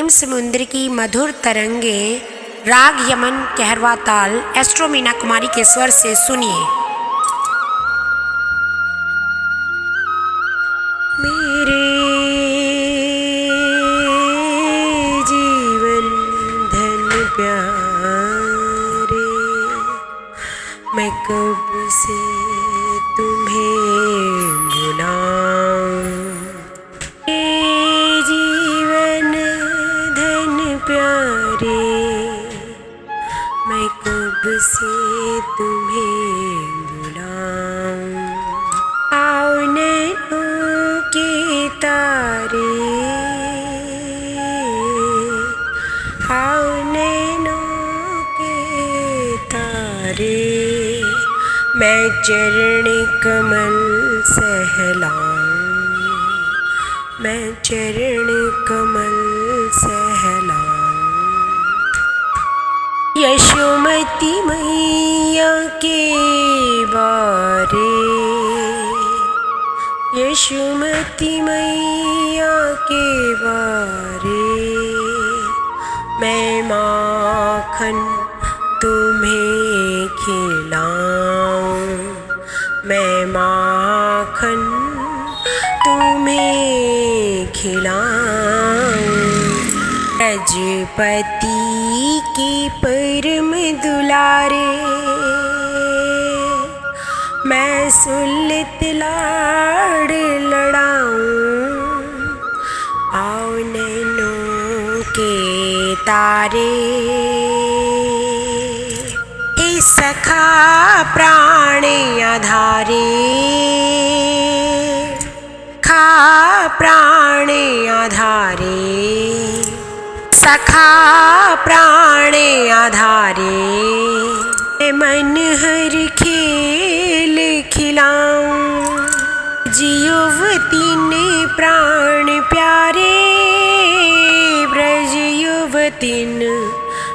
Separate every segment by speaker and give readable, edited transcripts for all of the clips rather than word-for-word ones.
Speaker 1: समुद्र की मधुर तरंगे, राग यमन कहरवा ताल एस्ट्रो मीना कुमारी के स्वर से सुनिए। मेरे जीवन धन प्यारे, मैं कब से तुम्हें भुलाऊं। जीवन धन प्यारे, मैं कब से तुम्हें भुलाऊं। आओ नैनों के तारे, आओ नैनों के तारे, मैं चरण कमल सहलाऊं, मैं चरण कमल सहलाऊं। यशोमती मैया के बारे, यशोमती मैया के बारे, मैं माखन तुम्हें खिलाऊं, मैं माखन तुम्हें खिलाऊं। ब्रजपति की परम दुलारे, मैं सुललित लाड़ लड़ाऊं। आओ नैनों के तारे, हे सखा प्राण आधारे, खा प्राण आधारे, सखा प्राण आधारे, मन हर खेल खिलाऊं। युवती ने प्राण प्यारे, ब्रज युवतीन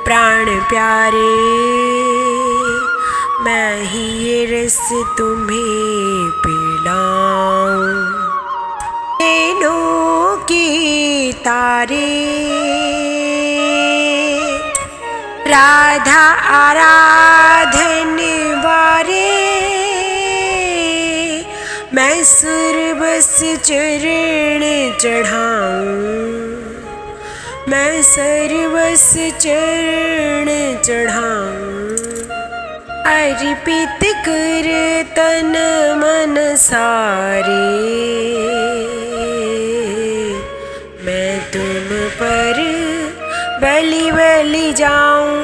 Speaker 1: प्राण प्यारे, मैं ही ये रस तुम्हें पिलाऊं। नैनों के तारे, राधा आराधन वारे, मैं सुर बस चरण चढ़ाऊं, मैं सर बस चरण चढ़ाऊं। अर्पित कर तन मन सारे, मैं तुम पर बलि बलि जाऊं।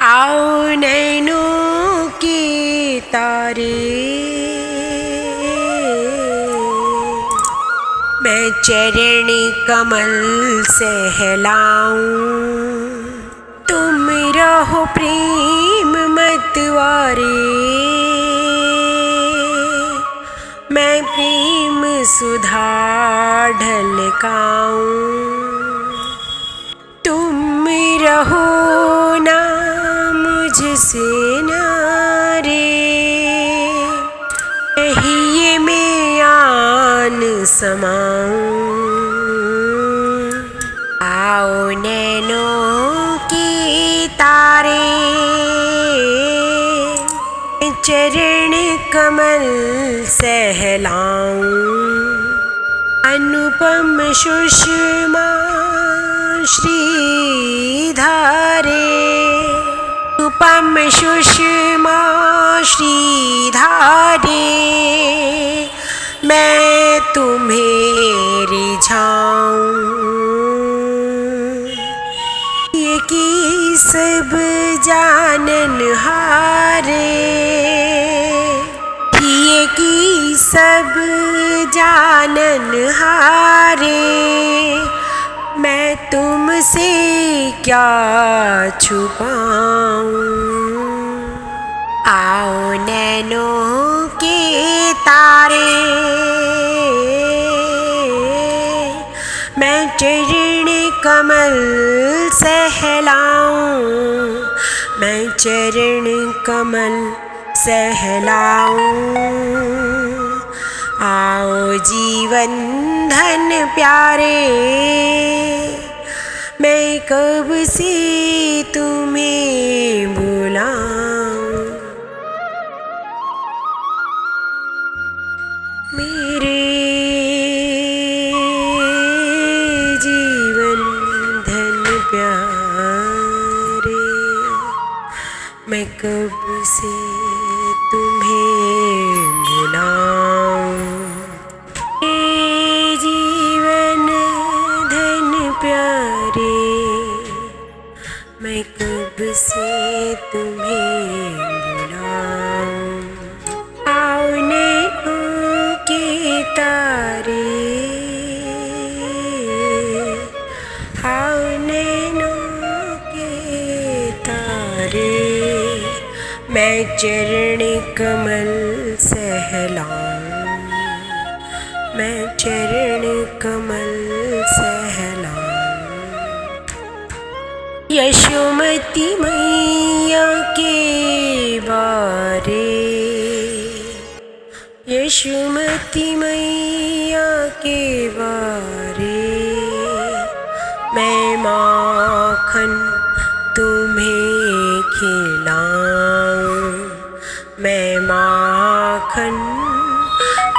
Speaker 1: आओ नैनों के तारे, मैं चरण कमल सहलाऊं। तुम रहो प्रेम मतवारे, मैं प्रेम सुधा ढलकाऊं। तुम रहो ना मुझसे नारे, यही मैं आन समाऊं। आओ नैनों के तारे, चरण कमल सहलाऊं। अनुपम सुषमा श्रीधारे, अनुपम सुषमा श्रीधारे, मैं तुम्हें रिझाऊं। ये की सब जानन हारे, ये की सब जानन हारे, मैं तुमसे क्या छुपाऊं। आओ नैनों के तारे, मैं चरण कमल सहलाऊं, मैं चरण कमल सहलाऊं। आओ जीवन धन प्यारे, कब से तुम्हें बुलाऊं, मेरे जीवन धन प्यारे, मैं कब से तुम्हें बुलाऊं, जीवन धन प्यारे, मैं कब से तुम्हें बुलाऊं। आओ नैनों के तारे, आओ नैनों के तारे, मैं चरण कमल सहलाऊं, मैं चरण कमल सहलाऊं। यशोमती मैया के बारे, यशोमती मैया के बारे, मैं माखन तुम्हें खिलाऊं, मैं माखन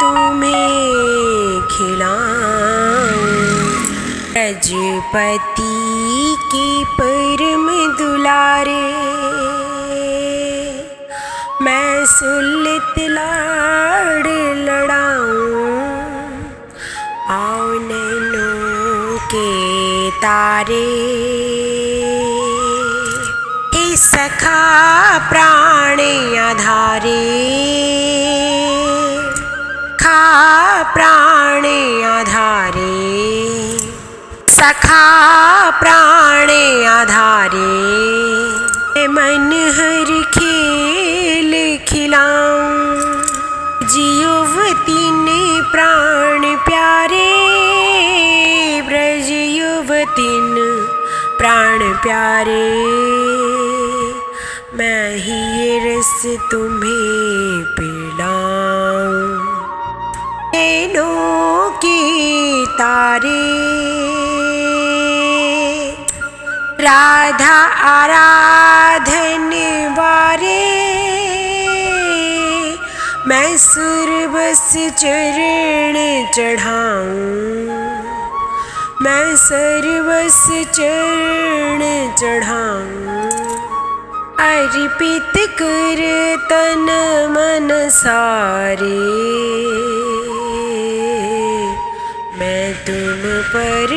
Speaker 1: तुम्हें खिलाऊं। ब्रजपति के परम दुलारे, मैं सुलत लाड़ लड़ाऊं, आओ नैनों के तारे, हे सखा प्राण आधारे, खा प्राण आधारे, सखा प्राण आधारे, मन हर खेल खिलाऊं, जियुवती ने प्राण प्यारे, ब्रज युवतीन प्राण प्यारे, मैं ही ये रस तुम्हें पिलाऊं। नैनों के तारे, राधा आराधन वारे, मैं सुर बस चरण चढ़ाऊं, मैं सरबस चरण चढ़ाऊं। अर्पित कर तन मन सारे, मैं तुम पर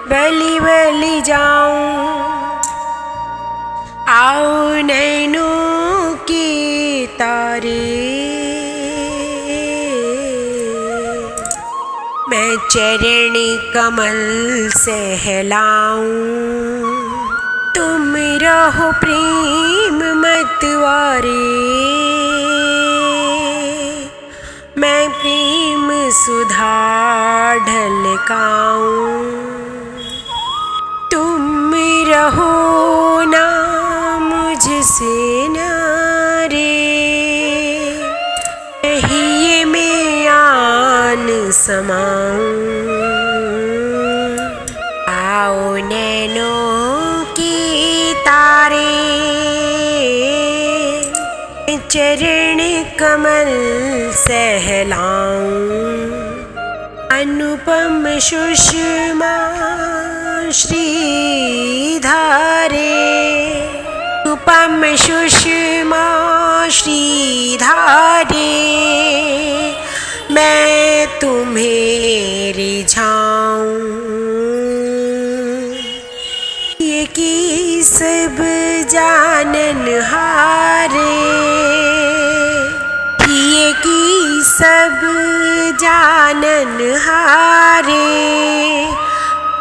Speaker 1: बलि बलि जाऊं। आओ नैनों के तारे, मैं चरण कमल सहलाऊं। तुम रहो प्रेम मतवारे, मैं प्रेम सुधा ढलकाऊं। तुम रहो ना मुझसे नारे, यही मैं आन समाऊं। आओ नैनों की तारे, चरण कमल सहलाऊं। अनुपम सुषमा श्रीधारे, अनुपम सुषमा श्रीधारे, मैं तुम्हें रिझाऊं। ये की सब जानन हारे, ये की सब जानन हारे,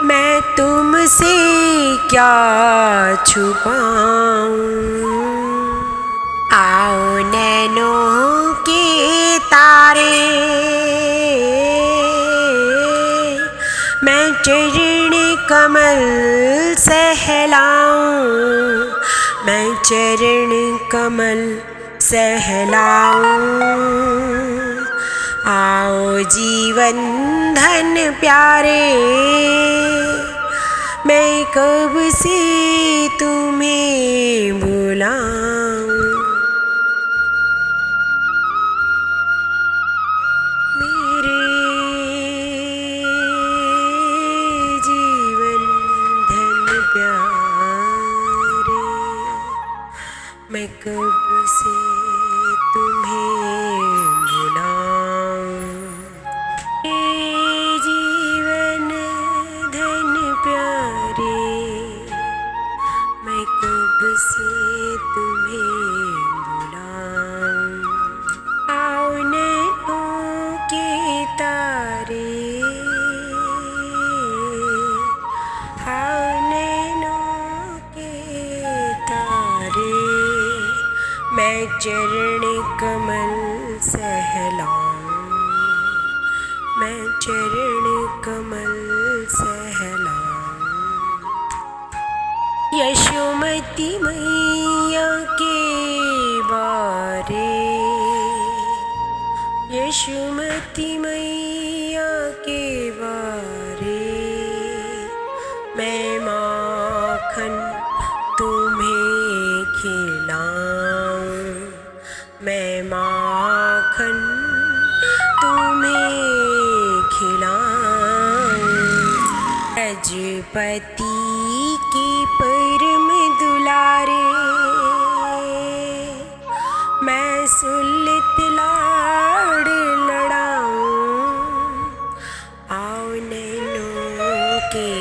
Speaker 1: मैं तुमसे क्या छुपाऊं। आओ नैनों के तारे, मैं चरण कमल सहलाऊं। मैं चरण कमल सहलाऊं। आओ जीवन धन प्यारे, मैं कब से तुम्हें बुलाऊं, मेरे जीवन धन प्यारे, मैं कब से तुम्हें बुलाऊं, जीवन धन प्यारे, मैं कब से तुम्हें बुलाऊं। आओ नैनों के तारे, आओ नैनों के तारे, मैं चरण कमल सहलाऊं, मैं चरण कमल सहलाऊं। यशोमती मैया के बारे, यशोमती मैया के बारे, मैं माखन तुम्हें खिलाऊं, मैं माखन तुम्हें खिलाऊं। ब्रजपति के परम दुलारे, मैं सुलत लाड़ लड़ाऊं, आओ नैनों के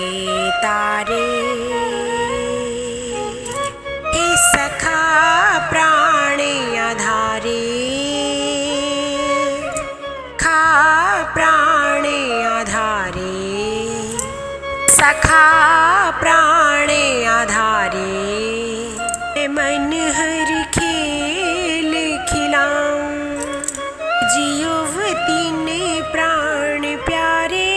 Speaker 1: तारे, हे सखा प्राण आधारे, खा प्राण आधारे, सखा प्राण आधारे, मन हर खेल खिलाऊं, जियुवती ने प्राण प्यारे,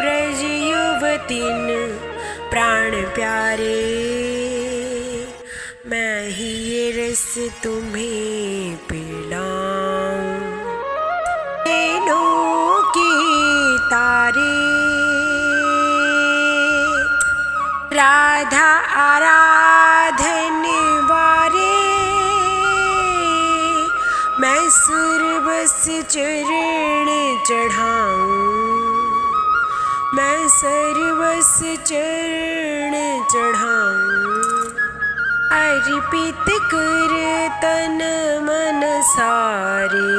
Speaker 1: ब्रज युवती ने प्राण प्यारे, मैं ही ये रस तुम्हें पिलाऊं। नैनों के तारे, राधा आराधन वारे, मैं सुर बस चरण चढ़ाऊं, मैं सरबस चरण चढ़ाऊं। अर्पित कर तन मन सारे,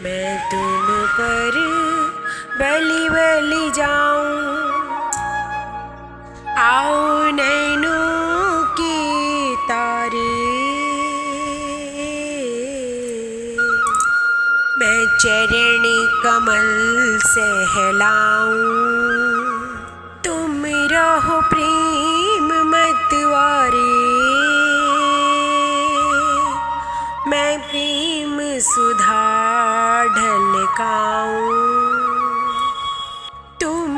Speaker 1: मैं तुम पर बलि बलि जाऊं, आओ नैनों के तारे, मैं चरण कमल सहलाऊं, तुम रहो प्रेम मतवारे, मैं प्रेम सुधा ढलकाऊं, तुम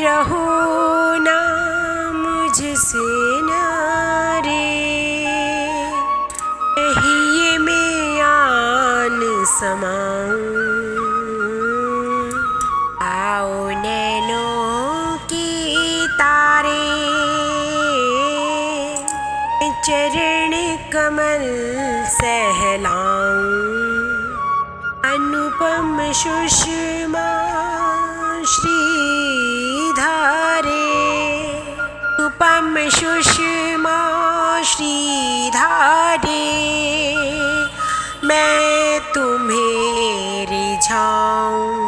Speaker 1: रहो ना मुझसे नारे, यही मैं आन समाऊं, आओ नैनों की तारे, चरण कमल सहलाऊं, अनुपम सुषमा श्रीधारे, अनुपम सुषमा श्रीधारे, मैं तुम्हें रिझाऊं,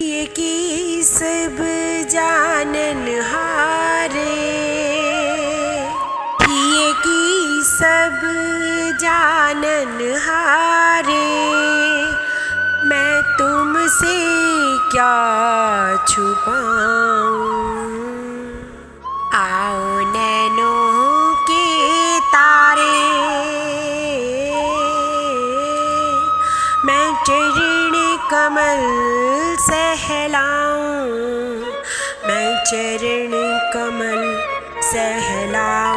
Speaker 1: ये की सब जानन हारे, ये की सब जानन हारे, मैं तुमसे क्या छुपाऊं, आओ नैनों के तारे, मैं चरण कमल सहलाऊं, मैं चरण कमल सहलाऊं।